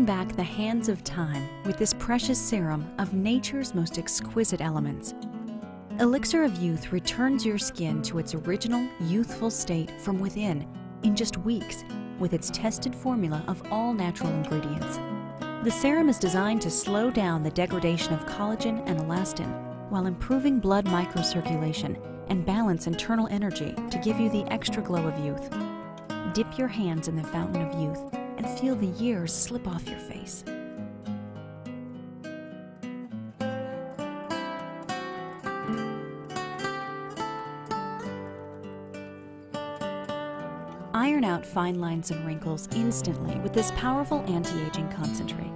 Bring back the hands of time with this precious serum of nature's most exquisite elements. Elixir of Youth returns your skin to its original youthful state from within in just weeks with its tested formula of all natural ingredients. The serum is designed to slow down the degradation of collagen and elastin while improving blood microcirculation and balance internal energy to give you the extra glow of youth. Dip your hands in the fountain of youth and feel the years slip off your face. Iron out fine lines and wrinkles instantly with this powerful anti-aging concentrate.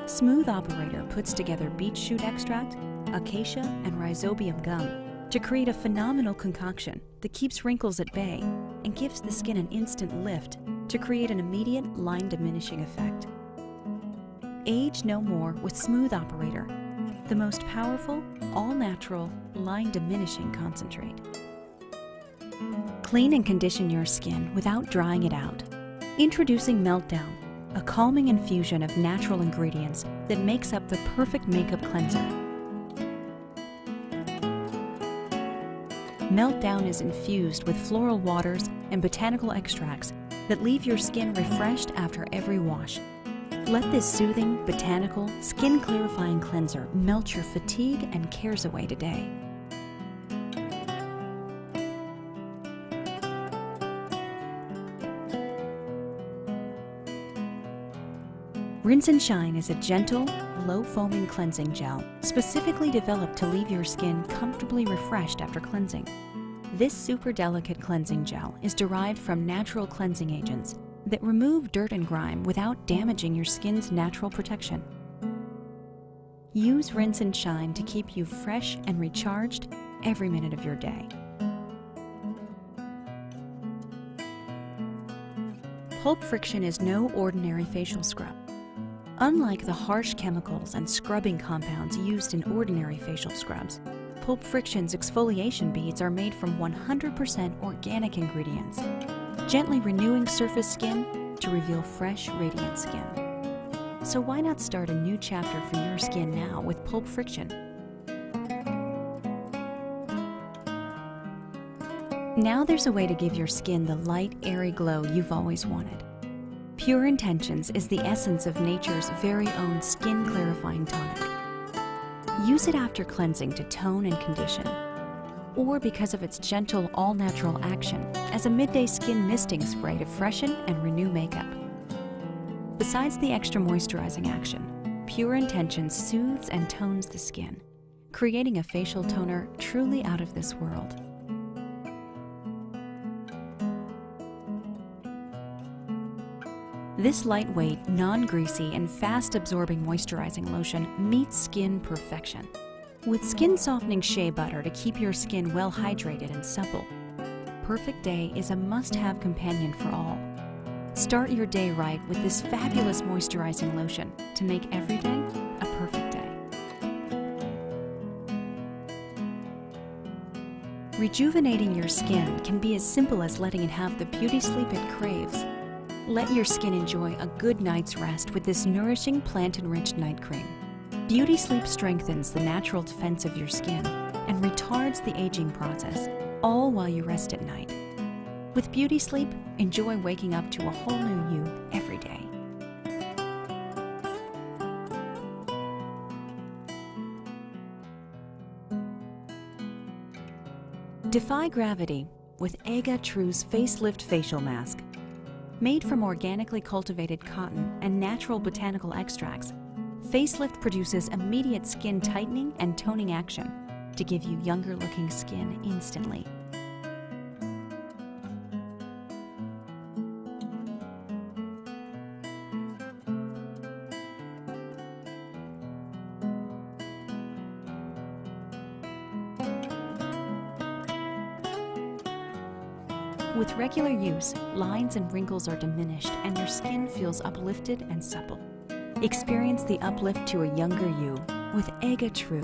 Smooth Operator puts together beet shoot extract, acacia, and rhizobium gum to create a phenomenal concoction that keeps wrinkles at bay and gives the skin an instant lift to create an immediate line diminishing effect. Age no more with Smooth Operator, the most powerful, all-natural, line diminishing concentrate. Clean and condition your skin without drying it out. Introducing Meltdown, a calming infusion of natural ingredients that makes up the perfect makeup cleanser. Meltdown is infused with floral waters and botanical extracts that leave your skin refreshed after every wash. Let this soothing, botanical, skin-clarifying cleanser melt your fatigue and cares away today. Rinse and Shine is a gentle, low-foaming cleansing gel specifically developed to leave your skin comfortably refreshed after cleansing. This super delicate cleansing gel is derived from natural cleansing agents that remove dirt and grime without damaging your skin's natural protection. Use Rinse and Shine to keep you fresh and recharged every minute of your day. Pulp Friction is no ordinary facial scrub. Unlike the harsh chemicals and scrubbing compounds used in ordinary facial scrubs, Pulp Friction's exfoliation beads are made from 100% organic ingredients, gently renewing surface skin to reveal fresh, radiant skin. So why not start a new chapter for your skin now with Pulp Friction? Now there's a way to give your skin the light, airy glow you've always wanted. Pure Intentions is the essence of nature's very own skin-clarifying tonic. Use it after cleansing to tone and condition, or because of its gentle, all-natural action as a midday skin misting spray to freshen and renew makeup. Besides the extra moisturizing action, Pure Intentions soothes and tones the skin, creating a facial toner truly out of this world. This lightweight, non-greasy, and fast-absorbing moisturizing lotion meets skin perfection. With skin-softening shea butter to keep your skin well hydrated and supple, Perfect Day is a must-have companion for all. Start your day right with this fabulous moisturizing lotion to make every day a perfect day. Rejuvenating your skin can be as simple as letting it have the beauty sleep it craves. Let your skin enjoy a good night's rest with this nourishing plant-enriched night cream. Beauty Sleep strengthens the natural defense of your skin and retards the aging process, all while you rest at night. With Beauty Sleep, enjoy waking up to a whole new you every day. Defy gravity with EGA TRUE's Facelift Facial Mask. Made from organically cultivated cotton and natural botanical extracts, Facelift produces immediate skin tightening and toning action to give you younger-looking skin instantly. With regular use, lines and wrinkles are diminished and your skin feels uplifted and supple. Experience the uplift to a younger you with EGA TRUE.